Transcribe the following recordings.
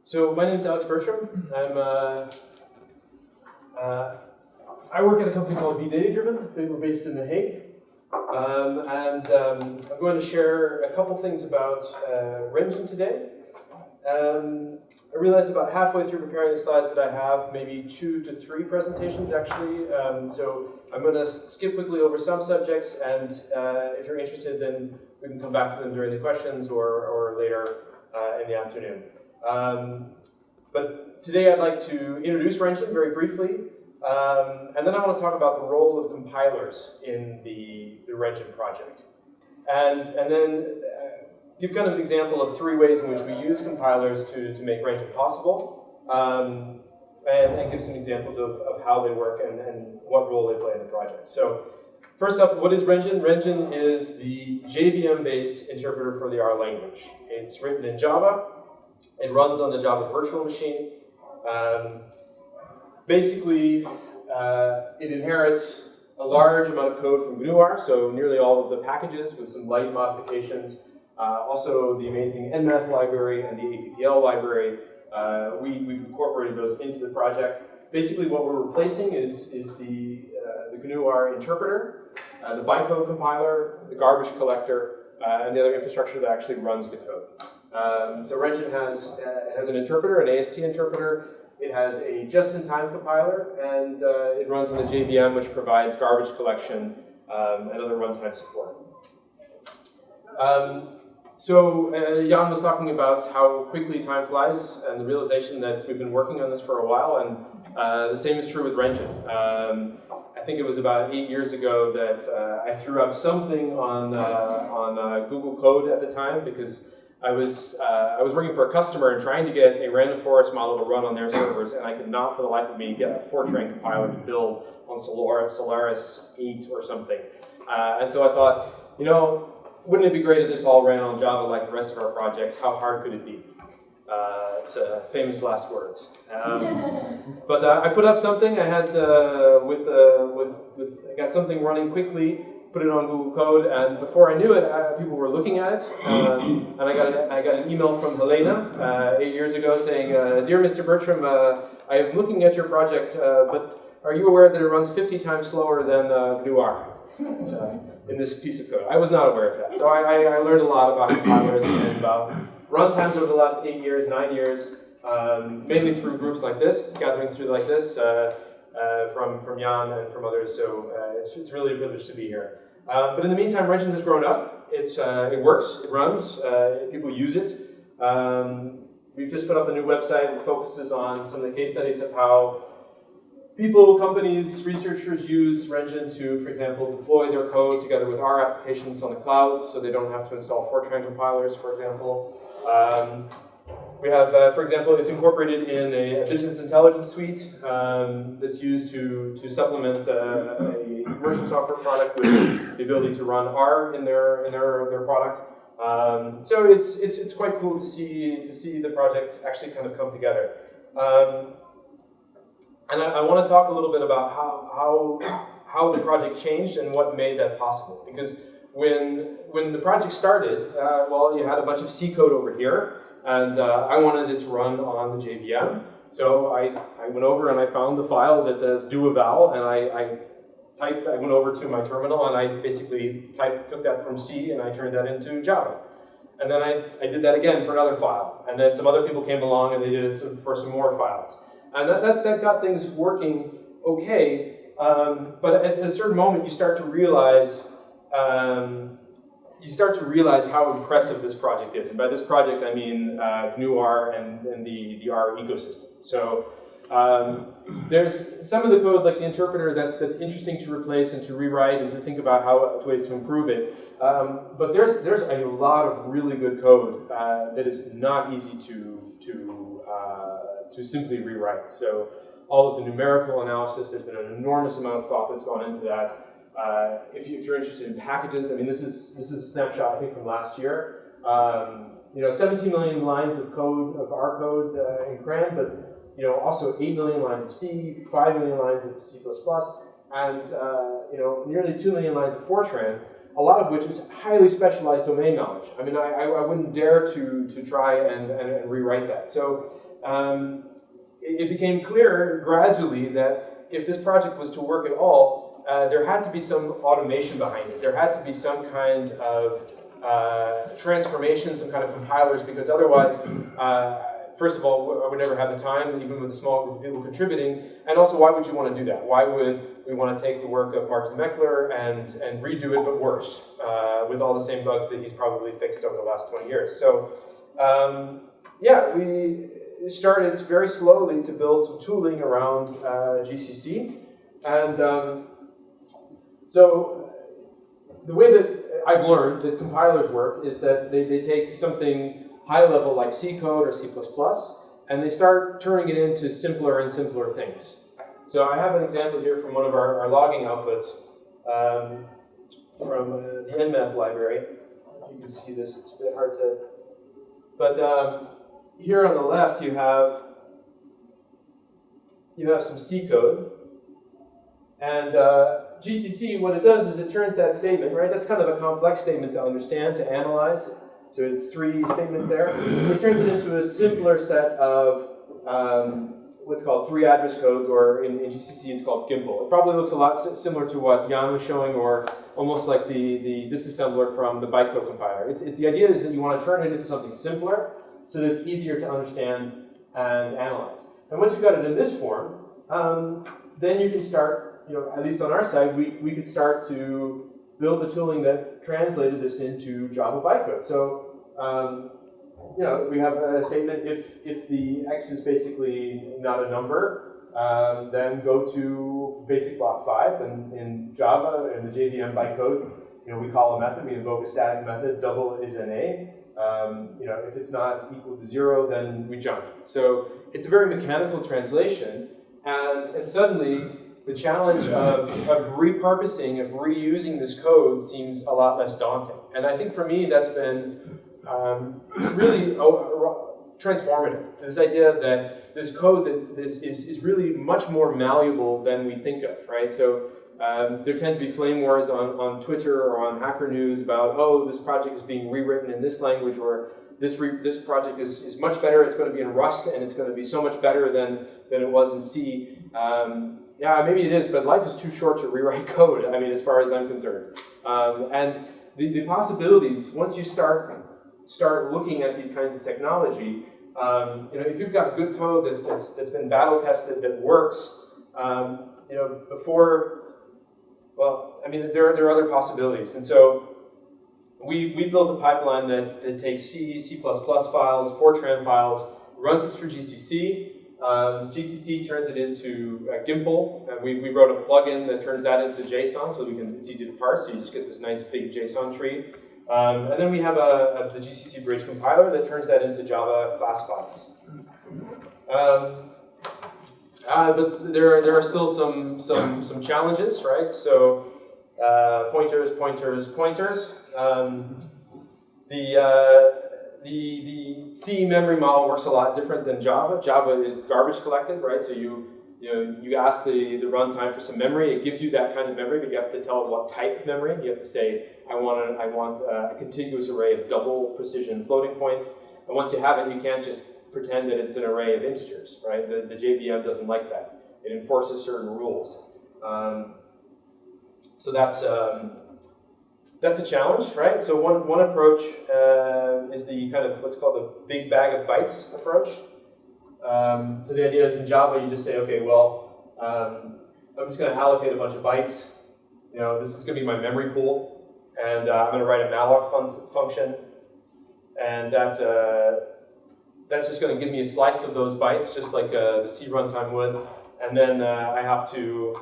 So my name's Alex Bertram. I work at a company called Be Data Driven. We're based in The Hague. I'm going to share a couple things about Renjin today. I realized about halfway through preparing the slides that I have maybe 2 to 3 presentations actually. So I'm going to skip quickly over some subjects, and if you're interested, then we can come back to them during the questions or later in the afternoon. But today I'd like to introduce Renjin very briefly, and then I want to talk about the role of compilers in the Renjin project. And then give kind of an example of 3 ways in which we use compilers to make Renjin possible, and give some examples of how they work and what role they play in the project. So first up, what is Renjin? Renjin is the JVM-based interpreter for the R language. It's written in Java. It runs on the Java virtual machine. Basically, it inherits a large amount of code from GNU-R, so nearly all of the packages with some light modifications. Also, the amazing Nmath library and the APPL library, we've incorporated those into the project. Basically, what we're replacing is the GNU-R interpreter, the bytecode compiler, the garbage collector, and the other infrastructure that actually runs the code. So Renjin has an interpreter, an AST interpreter. It has a just-in-time compiler, and it runs on the JVM, which provides garbage collection and other runtime support. So Jan was talking about how quickly time flies and the realization that we've been working on this for a while, and the same is true with Renjin. I think it was about 8 years ago that I threw up something on Google Code at the time because I was working for a customer and trying to get a random forest model to run on their servers, and I could not for the life of me get a Fortran compiler to build on Solaris 8 or something. And so I thought, you know, wouldn't it be great if this all ran on Java like the rest of our projects? How hard could it be? It's famous last words. But I put up something. I had I got something running quickly. Put it on Google Code, and before I knew it, people were looking at it. And I got an email from Helena 8 years ago saying, "Dear Mr. Bertram, I am looking at your project, but are you aware that it runs 50 times slower than GNU-R in this piece of code?" I was not aware of that. So I learned a lot about compilers and about runtimes over the last 8 years, 9 years, mainly through groups like this, gathering through like this, from Jan and from others. So it's really a privilege to be here. But in the meantime, Renjin has grown up. It works, it runs, people use it. We've just put up a new website that focuses on some of the case studies of how people, companies, researchers use Renjin to, for example, deploy their code together with our applications on the cloud so they don't have to install Fortran compilers, for example. We have, for example, it's incorporated in a business intelligence suite that's used to supplement a commercial software product with the ability to run R in their product. So it's quite cool to see the project actually kind of come together. And I want to talk a little bit about how the project changed and what made that possible. Because when the project started, well, you had a bunch of C code over here. And I wanted it to run on the JVM. So I went over and I found the file that does do eval, and I went over to my terminal and I basically took that from C and I turned that into Java. And then I did that again for another file. And then some other people came along and they did it for some more files. And that got things working okay, but at a certain moment you start to realize how impressive this project is. And by this project, I mean GNU-R and the R ecosystem. So there's some of the code, like the interpreter, that's interesting to replace and to rewrite and to think about ways to improve it. But there's a lot of really good code that is not easy to simply rewrite. So all of the numerical analysis, there's been an enormous amount of thought that's gone into that. If you're interested in packages, I mean, this is a snapshot, I think, from last year. 17 million lines of code, of R code in CRAN, but also 8 million lines of C, 5 million lines of C++, and nearly 2 million lines of Fortran. A lot of which is highly specialized domain knowledge. I mean, I wouldn't dare to try and rewrite that. So it became clear gradually that if this project was to work at all, there had to be some automation behind it. There had to be some kind of transformation, some kind of compilers, because otherwise, first of all, I would never have the time, even with a small group of people contributing, and also why would you want to do that? Why would we want to take the work of Martin Meckler and redo it, but worse, with all the same bugs that he's probably fixed over the last 20 years. So, yeah, we started very slowly to build some tooling around GCC, and so the way that I've learned that compilers work is that they take something high level like C code or C++, and they start turning it into simpler and simpler things. So I have an example here from one of our logging outputs from the NMath library. I don't know if you can see this, it's a bit hard to... But here on the left you have some C code, and GCC, what it does is it turns that statement, right? That's kind of a complex statement to understand, to analyze. So it's 3 statements there. It turns it into a simpler set of what's called 3 address codes, or in GCC it's called Gimple. It probably looks a lot similar to what Jan was showing, or almost like the disassembler from the bytecode compiler. The idea is that you want to turn it into something simpler so that it's easier to understand and analyze. And once you've got it in this form, then you can start, at least on our side, we could start to build the tooling that translated this into Java bytecode. So, we have a statement, if the x is basically not a number, then go to basic block 5, and in Java, in the JVM bytecode, we call a method, we invoke a static method, double is an A. If it's not equal to 0, then we jump. So it's a very mechanical translation, and suddenly the challenge of repurposing, of reusing this code seems a lot less daunting. And I think for me that's been really transformative. This idea that this code is really much more malleable than we think of, right? So there tend to be flame wars on Twitter or on Hacker News about, oh, this project is being rewritten in this language, or this project is much better, it's going to be in Rust, and it's going to be so much better than it was in C. Yeah, maybe it is, but life is too short to rewrite code, I mean, as far as I'm concerned. And the possibilities, once you start looking at these kinds of technology, if you've got good code that's been battle tested, that works, there are other possibilities. And so we built a pipeline that takes C, C++ files, Fortran files, runs it through GCC. GCC turns it into Gimple, and we wrote a plugin that turns that into JSON, so it's easy to parse, so you just get this nice big JSON tree. And then we have the GCC Bridge compiler that turns that into Java class files. But there are still some challenges, right? So pointers. The C memory model works a lot different than Java. Java is garbage collected, right? So you ask the runtime for some memory. It gives you that kind of memory, but you have to tell it what type of memory. You have to say, I want a contiguous array of double precision floating points. And once you have it, you can't just pretend that it's an array of integers, right? The JVM doesn't like that. It enforces certain rules. So that's a challenge, right? So one approach is the kind of what's called the big bag of bytes approach. So the idea is in Java, you just say, okay, well, I'm just going to allocate a bunch of bytes. This is going to be my memory pool, and I'm going to write a malloc function, and that's just going to give me a slice of those bytes, just like the C runtime would. And then I have to,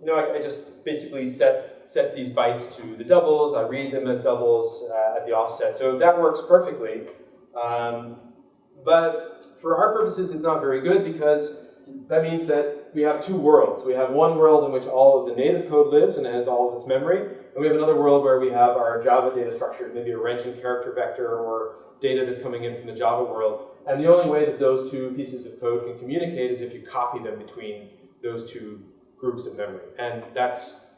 I just basically set these bytes to the doubles. I read them as doubles at the offset. So that works perfectly. But for our purposes, it's not very good, because that means that we have 2 worlds. We have one world in which all of the native code lives and it has all of its memory. And we have another world where we have our Java data structures, maybe a Renjin character vector or data that's coming in from the Java world. And the only way that those 2 pieces of code can communicate is if you copy them between those 2 groups of memory. And that's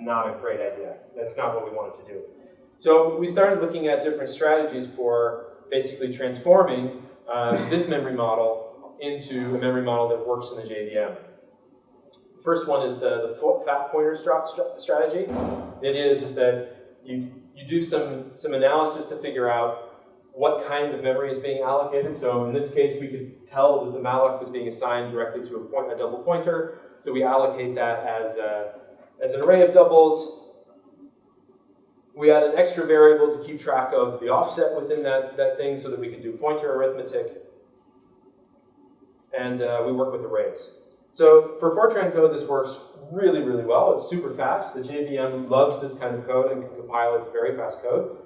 not a great idea. That's not what we wanted to do. So we started looking at different strategies for basically transforming this memory model into a memory model that works in the JVM. The first one is the fat pointer strategy. The idea is that you do some analysis to figure out what kind of memory is being allocated. So in this case, we could tell that the malloc was being assigned directly to a double pointer. So we allocate that as an array of doubles. We add an extra variable to keep track of the offset within that thing so that we can do pointer arithmetic. And we work with arrays. So for Fortran code, this works really, really well. It's super fast. The JVM loves this kind of code and can compile it to very fast code.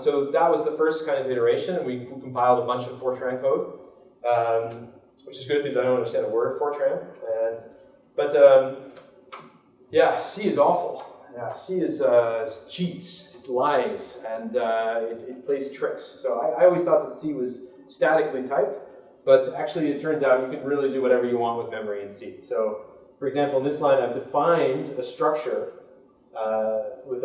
So that was the first kind of iteration, and we compiled a bunch of Fortran code, which is good because I don't understand a word of Fortran. Yeah, C is awful. Yeah, C is cheats, it lies, and it plays tricks. So I always thought that C was statically typed, but actually it turns out you can really do whatever you want with memory in C. So for example, in this line I've defined a structure with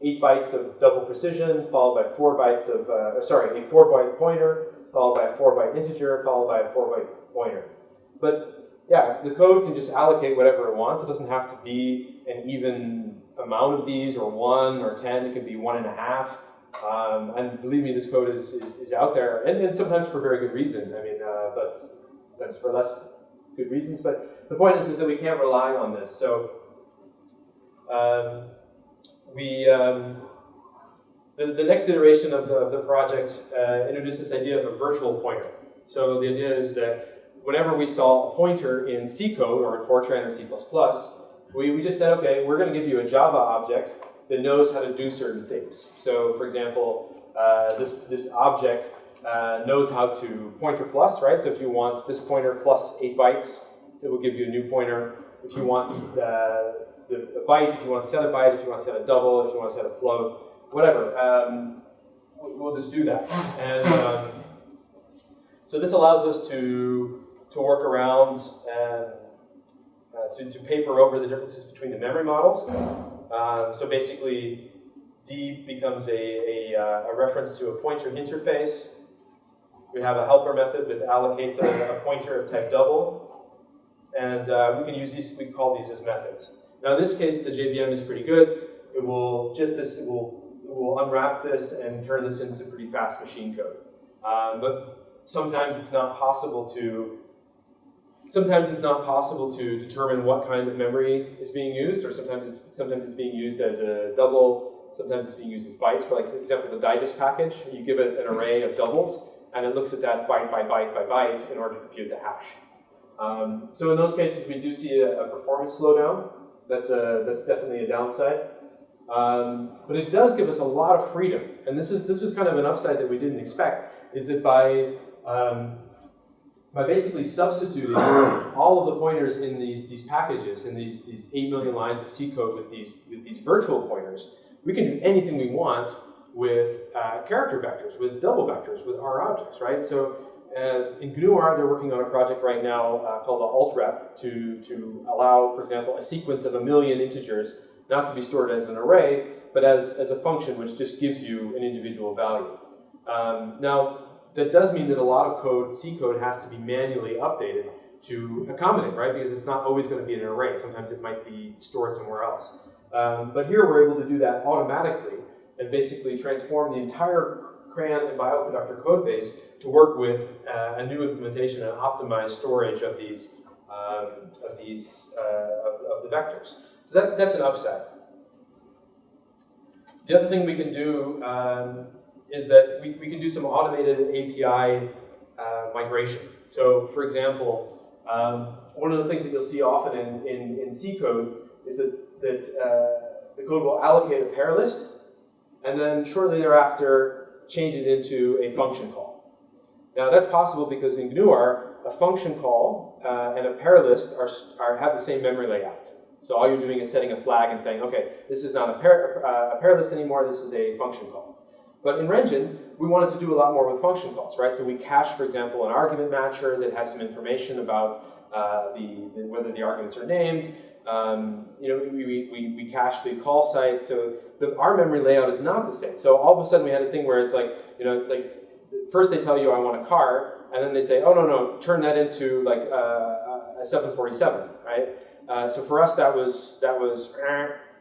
8 bytes of double precision, followed by 4 bytes of, a 4-byte pointer, followed by a 4-byte integer, followed by a 4-byte pointer. But yeah, the code can just allocate whatever it wants. It doesn't have to be an even amount of these, or 1 or 10. It could be 1.5. And believe me, this code is out there, and sometimes for very good reason. I mean, but sometimes for less good reasons. But the point is that we can't rely on this. So the next iteration of the project introduced this idea of a virtual pointer. So the idea is that whenever we saw a pointer in C code or in Fortran or C++, we just said, okay, we're going to give you a Java object that knows how to do certain things. So for example, this object knows how to pointer plus, right? So if you want this pointer plus 8 bytes, it will give you a new pointer. If you want a byte, if you want to set a byte, if you want to set a double, if you want to set a float, whatever, we'll just do that. And so this allows us to work around and to paper over the differences between the memory models. So basically, D becomes a reference to a pointer interface. We have a helper method that allocates a pointer of type double, and we can use these. We call these as methods. Now, in this case, the JVM is pretty good. It will JIT this. It will unwrap this and turn this into pretty fast machine code. But sometimes it's not possible to. Sometimes it's not possible to determine what kind of memory is being used, or sometimes it's being used as a double. Sometimes it's being used as bytes. For example, the digest package, you give it an array of doubles, and it looks at that byte by byte by byte in order to compute the hash. So in those cases, we do see a performance slowdown. That's definitely a downside. But it does give us a lot of freedom, and this was kind of an upside that we didn't expect. Is that by basically substituting all of the pointers in these packages, in these 8 million lines of C code with these virtual pointers, we can do anything we want with character vectors, with double vectors, with R objects, right? So in GNU-R, they're working on a project right now called the altrep to allow, for example, a sequence of 1 million integers not to be stored as an array, but as a function which just gives you an individual value. Now, that does mean that a lot of code, C code, has to be manually updated to accommodate, right? Because it's not always going to be an array. Sometimes it might be stored somewhere else. But here we're able to do that automatically and basically transform the entire CRAN and bioconductor code base to work with a new implementation and optimized storage of the vectors. So that's an upside. The other thing we can do is that we can do some automated API migration. So, for example, one of the things that you'll see often in C code is that the code will allocate a pair list, and then shortly thereafter change it into a function call. Now, that's possible because in GNU-R, a function call and a pair list have the same memory layout. So all you're doing is setting a flag and saying, okay, this is not a pair list anymore, this is a function call. But in Renjin, we wanted to do a lot more with function calls, right? So we cache, for example, an argument matcher that has some information about whether the arguments are named. We cache the call site, so our memory layout is not the same. So all of a sudden we had a thing where it's like, first they tell you I want a car, and then they say, oh no, turn that into like a 747, right? So for us that was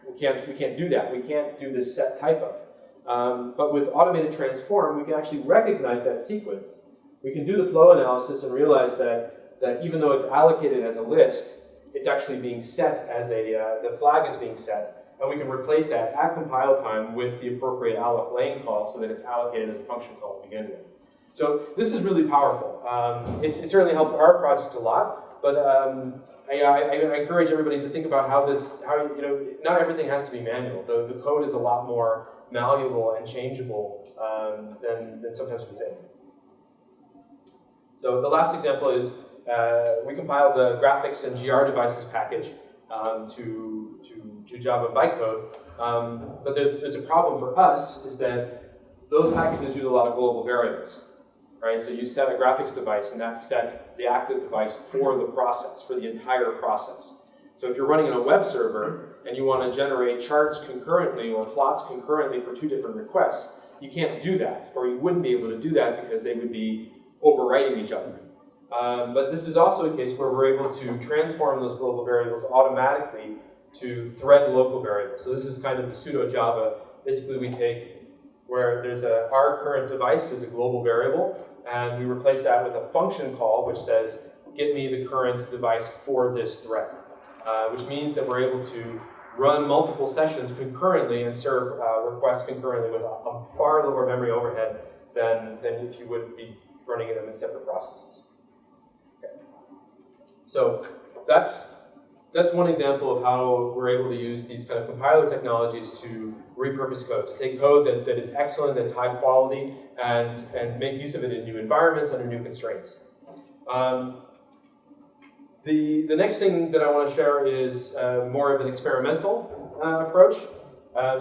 we can't do that. We can't do this set type of. But with automated transform, we can actually recognize that sequence. We can do the flow analysis and realize that even though it's allocated as a list, it's actually being set as the flag is being set, and we can replace that at compile time with the appropriate alloc lane call so that it's allocated as a function call to begin with. So this is really powerful. It certainly helped our project a lot, but I encourage everybody to think about how not everything has to be manual. The code is a lot more malleable and changeable than sometimes we think. So the last example is we compiled the graphics and GR devices package to Java bytecode, but there's a problem for us is that those packages use a lot of global variables, right? So you set a graphics device and that sets the active device for the process, for the entire process. So if you're running on a web server and you want to generate charts concurrently or plots concurrently for two different requests, you can't do that, or you wouldn't be able to do that because they would be overwriting each other. But this is also a case where we're able to transform those global variables automatically to thread local variables. So this is kind of the pseudo Java. Basically we take where there's our current device is a global variable, and we replace that with a function call which says, get me the current device for this thread, which means that we're able to run multiple sessions concurrently and serve requests concurrently with a far lower memory overhead than if you would be running them in separate processes. Okay. So that's one example of how we're able to use these kind of compiler technologies to repurpose code, to take code that is excellent, that's high quality, and make use of it in new environments under new constraints. The next thing that I want to share is more of an experimental approach.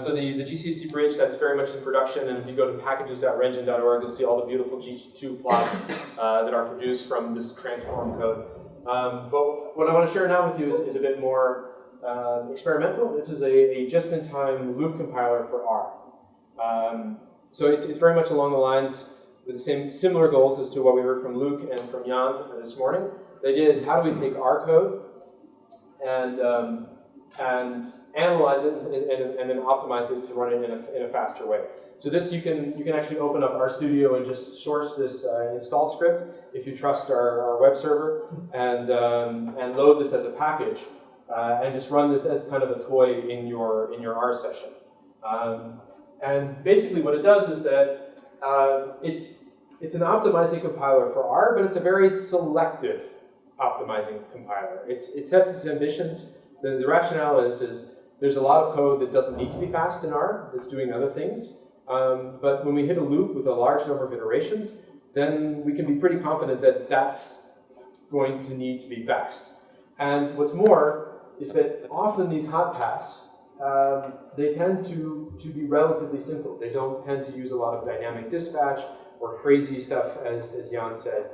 So the GCC bridge, that's very much in production, and if you go to packages.renjin.org, you'll see all the beautiful G2 plots that are produced from this transform code. But what I want to share now with you is a bit more experimental. This is a just-in-time loop compiler for R. So it's very much along the lines with the same similar goals as to what we heard from Luke and from Jan this morning. The idea is, how do we take our code and analyze it and then optimize it to run it in a faster way. So this you can actually open up RStudio and just source this install script if you trust our web server, and load this as a package and just run this as kind of a toy in your R session. And basically what it does is that it's an optimizing compiler for R, but it's a very selective optimizing compiler. It sets its ambitions. The rationale is there's a lot of code that doesn't need to be fast in R, that's doing other things. But when we hit a loop with a large number of iterations, then we can be pretty confident that that's going to need to be fast. And what's more is that often these hot paths, they tend to be relatively simple. They don't tend to use a lot of dynamic dispatch or crazy stuff, as Jan said.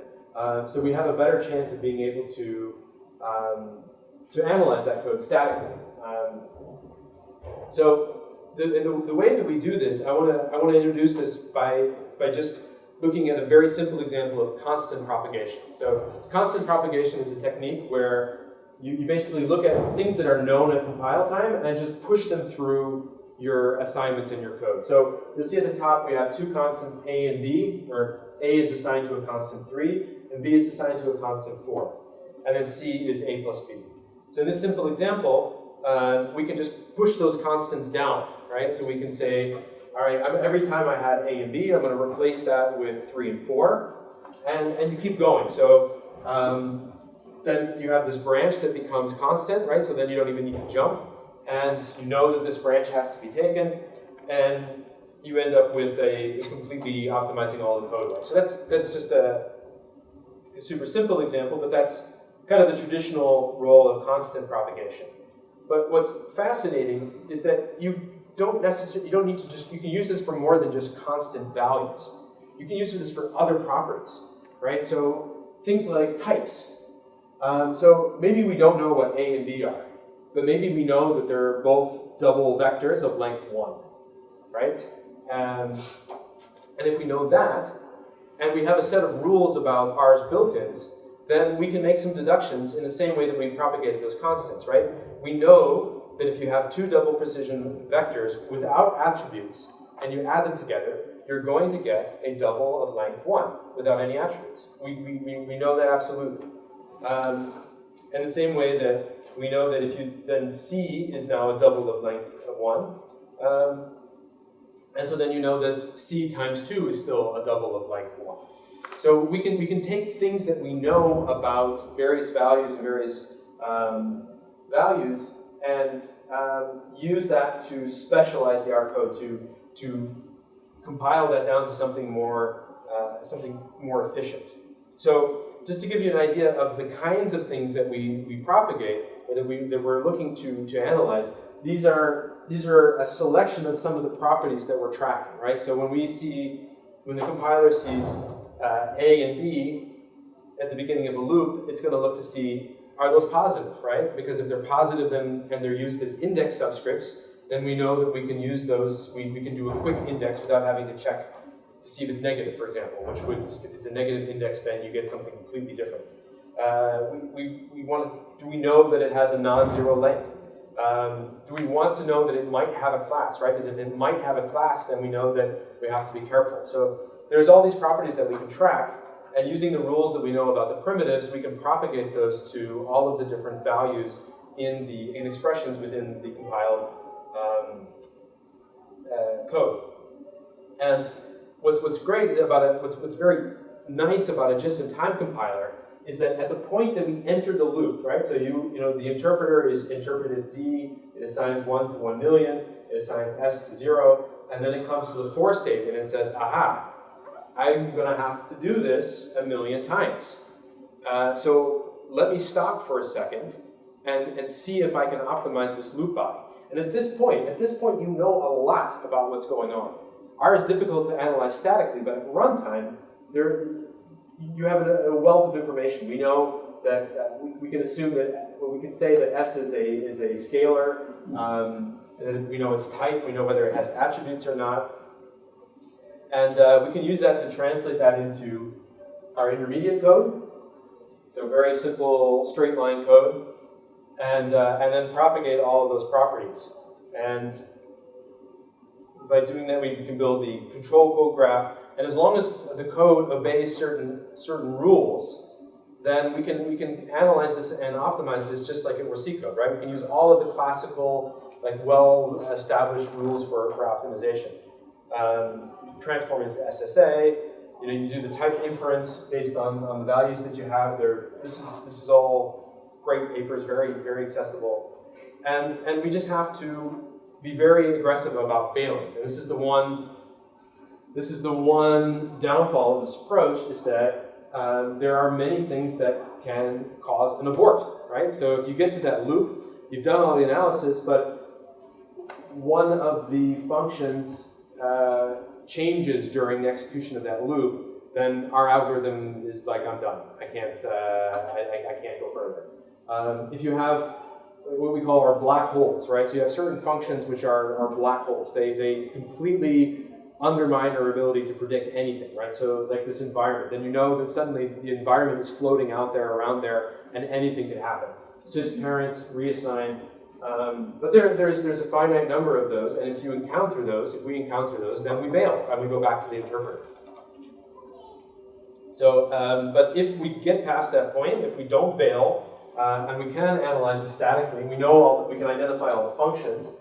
So we have a better chance of being able to analyze that code statically. So the way that we do this, I want to introduce this by just looking at a very simple example of constant propagation. So constant propagation is a technique where you basically look at things that are known at compile time and just push them through your assignments in your code. So you'll see at the top we have two constants A and B, where A is assigned to a constant 3 and B is assigned to a constant 4. And then C is A plus B. So in this simple example, we can just push those constants down, right? So we can say, all right, every time I had A and B, I'm going to replace that with 3 and 4, and you keep going. So then you have this branch that becomes constant, right? So then you don't even need to jump, and you know that this branch has to be taken, and you end up with a completely optimizing all the code. So that's just a super simple example, but that's kind of the traditional role of constant propagation. But what's fascinating is that you don't need to you can use this for more than just constant values. You can use this for other properties, right? So things like types. So maybe we don't know what A and B are, but maybe we know that they're both double vectors of length 1, right? And if we know that, and we have a set of rules about R's built-ins, then we can make some deductions in the same way that we propagated those constants, right? We know that if you have two double precision vectors without attributes and you add them together, you're going to get a double of length 1 without any attributes. We know that absolutely. In the same way that we know that if you, then C is now a double of length of 1. And so then you know that C times 2 is still a double of length 1. So we can take things that we know about various values and various values and use that to specialize the R code to compile that down to something more efficient. So just to give you an idea of the kinds of things that we propagate or that we're looking to analyze, these are a selection of some of the properties that we're tracking, right? So when the compiler sees A and B at the beginning of a loop, it's going to look to see, are those positive, right? Because if they're positive and they're used as index subscripts, then we know that we can use those, we can do a quick index without having to check to see if it's negative, for example, which would, if it's a negative index, then you get something completely different. Do we know that it has a non-zero length? Do we want to know that it might have a class, right? Because if it might have a class, then we know that we have to be careful. So there's all these properties that we can track, and using the rules that we know about the primitives, we can propagate those to all of the different values in expressions within the compiled code. And what's great about it, what's very nice about a just-in-time compiler is that at the point that we enter the loop, right? So the interpreter is interpreted Z, it assigns 1 to 1 million, it assigns S to 0, and then it comes to the for statement and says, aha, I'm going to have to do this 1,000,000 times. So let me stop for a second and see if I can optimize this loop body. And at this point, you know a lot about what's going on. R is difficult to analyze statically, but at runtime, you have a wealth of information. We know that we can assume that, well, we can say that S is a scalar. And we know its type. We know whether it has attributes or not. And we can use that to translate that into our intermediate code. So very simple straight line code. And then propagate all of those properties. And by doing that, we can build the control code graph. And as long as the code obeys certain rules, then we can analyze this and optimize this just like it were C code, right? We can use all of the classical, like well-established rules for optimization. Transform into SSA. You do the type inference based on the values that you have. This is all great papers, very very accessible, and we just have to be very aggressive about bailing. And this is the one downfall of this approach, is that there are many things that can cause an abort, right? So if you get to that loop, you've done all the analysis, but one of the functions changes during the execution of that loop, then our algorithm is like, I'm done. I can't go further. If you have what we call our black holes, right? So you have certain functions which are black holes. They completely undermine our ability to predict anything, right? So like this environment, then you know that suddenly the environment is floating out there, around there, and anything can happen. Cisparent, reassign, but there's a finite number of those, and if we encounter those, then we bail, and we go back to the interpreter. So, but if we get past that point, if we don't bail, and we can analyze it statically, we know we can identify all the functions,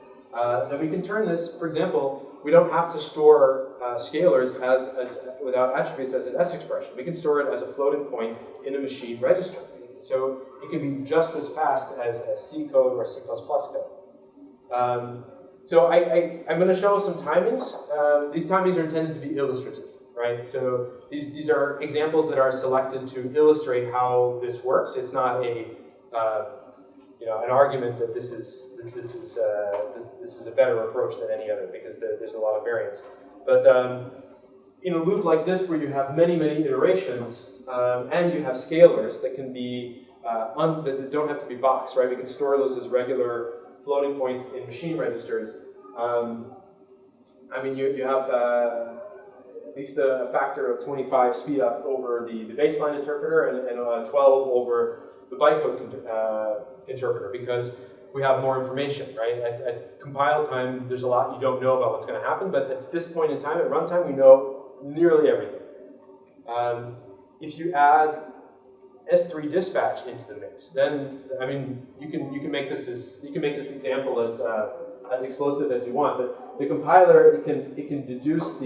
then we can turn this, for example, we don't have to store scalars as without attributes as an S expression. We can store it as a floating point in a machine register. So it can be just as fast as C code or C++ code. So I'm going to show some timings. These timings are intended to be illustrative, right? So these are examples that are selected to illustrate how this works. It's not an argument that this is a better approach than any other, because there's a lot of variance. But in a loop like this, where you have many iterations, and you have scalars that can be that don't have to be boxed, right? We can store those as regular floating points in machine registers. I mean, you have at least a factor of 25 speed up over the baseline interpreter and 12 over the bytecode interpreter, because we have more information, right? At compile time, there's a lot you don't know about what's going to happen, but at this point in time, at runtime, we know nearly everything. If you add S3 dispatch into the mix, then I mean you can make this example as explosive as you want, but the compiler it can deduce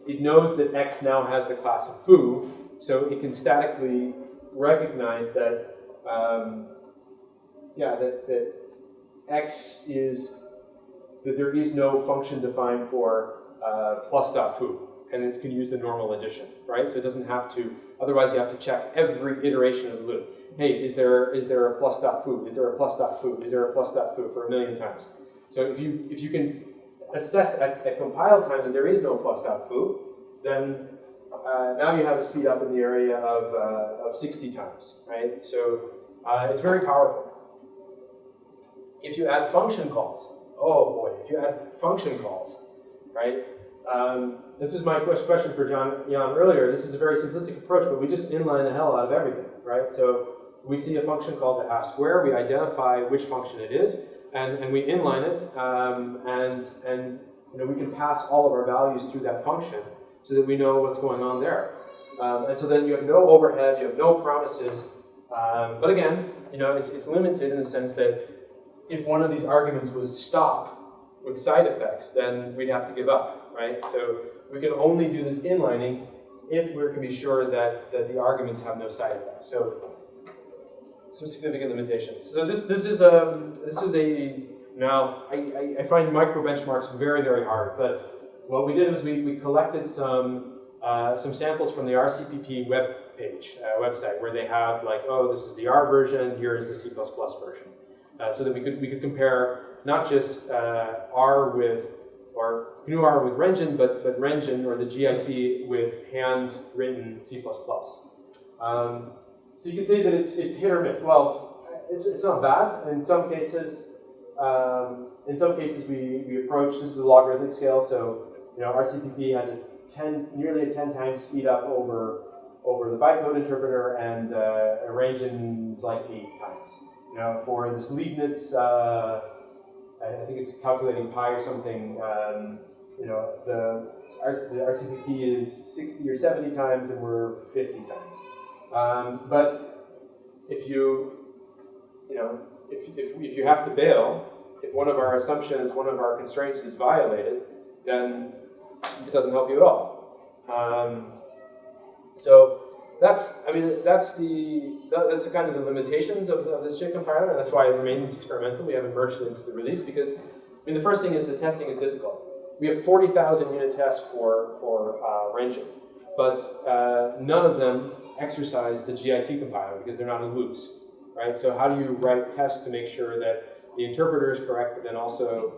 it knows that X now has the class of foo, so it can statically recognize that that X is that there is no function defined for plus.foo, and it can use the normal addition, right? So it doesn't have to. Otherwise, you have to check every iteration of the loop. Hey, is there a plus.foo? Is there a plus.foo? Is there a plus.foo for 1,000,000 times? So if you can assess at compile time that there is no plus.foo, then now you have a speed up in the area of 60 times, right? So it's very powerful. If you add function calls, oh boy, if you add function calls, right? This is my question for Jan earlier. This is a very simplistic approach, but we just inline the hell out of everything, right? So we see a function called the half square, we identify which function it is, and we inline it, and we can pass all of our values through that function so that we know what's going on there. And so then you have no overhead, you have no promises, but again, it's limited in the sense that if one of these arguments was stop with side effects, then we'd have to give up, right? So we can only do this inlining if we can be sure that the arguments have no side effects. So some significant limitations. So this is a now I find micro benchmarks very, very hard, but what we did was we collected some samples from the RCPP website where they have like, oh, this is the R version, here is the C++ version. So that we could compare not just R with GNU R with Renjin, but Renjin or the GIT with handwritten C++. So you can say that it's hit or miss. Well, it's not bad. In some cases we approach. This is a logarithmic scale, so RCPP has nearly a 10 times speed up over the bytecode interpreter, and Renjin is like 8 times. For this Leibniz, I think it's calculating pi or something. The RCPP is 60 or 70 times, and we're 50 times. But if you have to bail, if one of our assumptions, one of our constraints is violated, then it doesn't help you at all. So that's kind of the limitations of this JIT compiler, and that's why it remains experimental. We haven't merged it into the release because, the first thing is the testing is difficult. We have 40,000 unit tests for Renjin, but none of them exercise the GIT compiler because they're not in loops, right? So how do you write tests to make sure that the interpreter is correct, but then also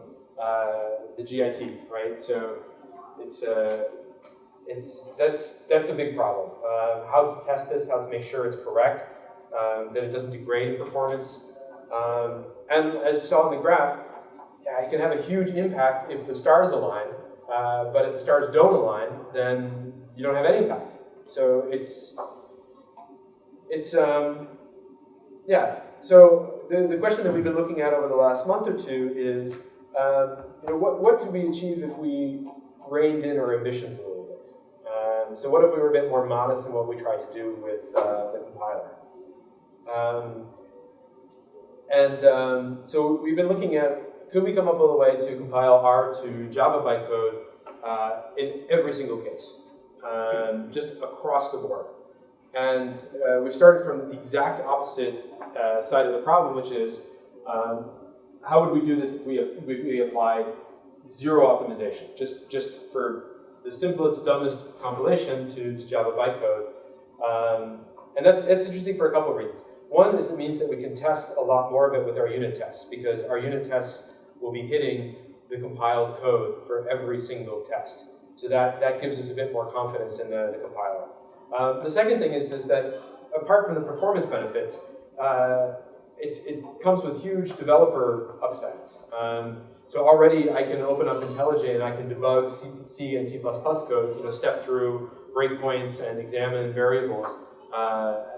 the GIT, right? So that's a big problem. How to test this, how to make sure it's correct, that it doesn't degrade in performance. And as you saw in the graph, it can have a huge impact if the stars align, but if the stars don't align, then you don't have any impact. So So the question that we've been looking at over the last month or two is, what could we achieve if we reined in our ambitions a little bit? So what if we were a bit more modest in what we tried to do with the compiler? So we've been looking at, could we come up with a way to compile R to Java bytecode in every single case, just across the board? And we've started from the exact opposite side of the problem, which is, how would we do this if we applied zero optimization, just for the simplest, dumbest compilation to Java bytecode? And that's interesting for a couple of reasons. One is it means that we can test a lot more of it with our unit tests, because our unit tests will be hitting the compiled code for every single test. So that gives us a bit more confidence in the compiler. The second thing is that apart from the performance benefits, it comes with huge developer upsides. So already I can open up IntelliJ and I can debug C and C++ code, step through breakpoints and examine variables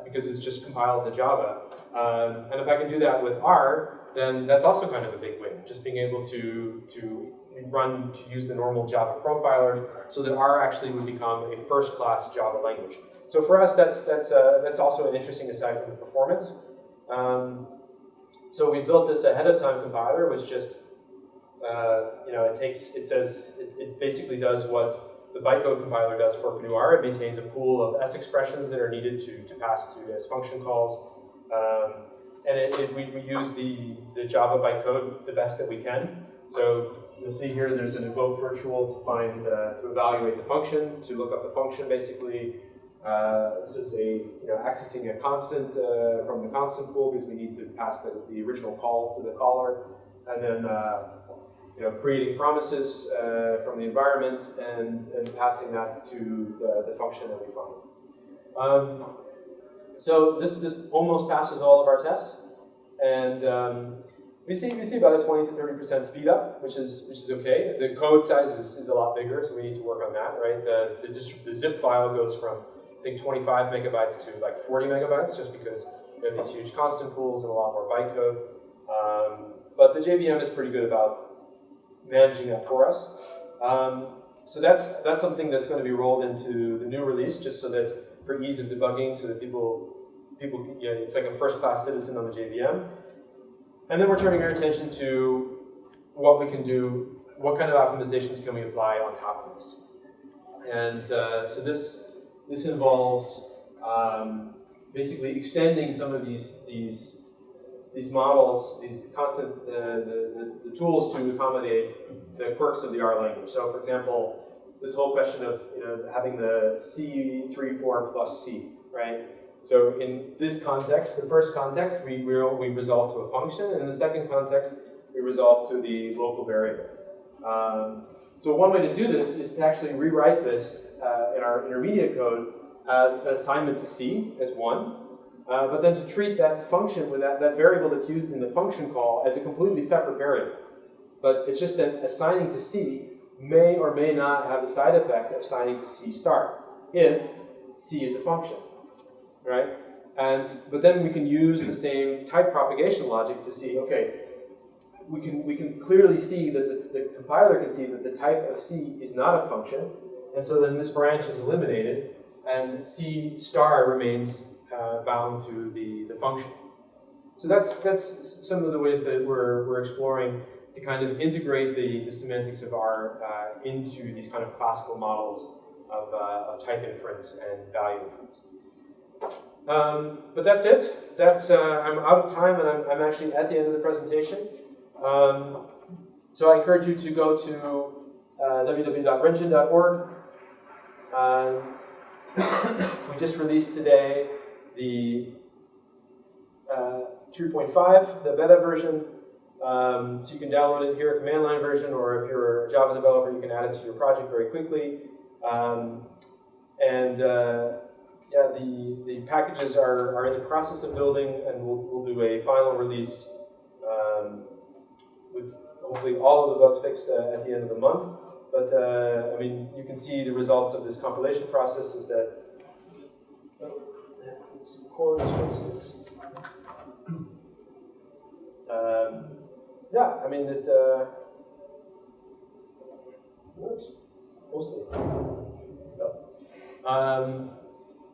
because it's just compiled to Java. And if I can do that with R, then that's also kind of a big win. Just being able to use the normal Java profiler so that R actually would become a first-class Java language. So for us, that's also an interesting aside from the performance. So we built this ahead of time compiler, which just it basically does what the bytecode compiler does for GNU R. It maintains a pool of S expressions that are needed to pass through as function calls. And we use the Java bytecode the best that we can. So you'll see here there's an evoke virtual to evaluate the function, to look up the function basically. This is accessing a constant from the constant pool because we need to pass the original call to the caller, and then creating promises from the environment and passing that to the function that we find. So this almost passes all of our tests, and we see about a 20 to 30% speed up, which is okay. The code size is a lot bigger, so we need to work on that, right? The zip file goes from I think 25 megabytes to like 40 megabytes, just because we have these huge constant pools and a lot more bytecode. But the JVM is pretty good about managing that for us. So that's something that's going to be rolled into the new release, just so that for ease of debugging, so that people it's like a first-class citizen on the JVM. And then we're turning our attention to what we can do, what kind of optimizations can we apply on top of this. And so this involves basically extending some of these models, these constant the tools to accommodate the quirks of the R language. So, for example, this whole question of having the C3 form plus C, right? So in this context, the first context, we resolve to a function, and in the second context, we resolve to the local variable. So one way to do this is to actually rewrite this in our intermediate code as an assignment to C as one, but then to treat that function with that variable that's used in the function call as a completely separate variable. But it's just that assigning to C may or may not have the side effect of assigning to C star if C is a function, right? But then we can use the same type propagation logic to see, okay, we can clearly see that the compiler can see that the type of C is not a function, and so then this branch is eliminated, and C star remains bound to the function. So that's some of the ways that we're exploring to kind of integrate the semantics of R into these kind of classical models of type inference and value inference. But that's it. I'm out of time, and I'm actually at the end of the presentation. So I encourage you to go to www.renjin.org. We just released today the 3.5, the beta version. So you can download it here, a command line version, or if you're a Java developer, you can add it to your project very quickly. The packages are in the process of building, and we'll do a final release with hopefully all of the bugs fixed at the end of the month. But you can see the results of this compilation process is that it works mostly.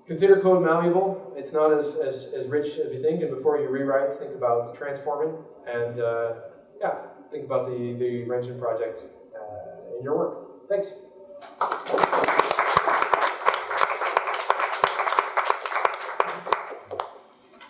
Consider code malleable. It's not as rich as you think, and before you rewrite, think about transforming, and think about the Renjin project in your work. Thanks.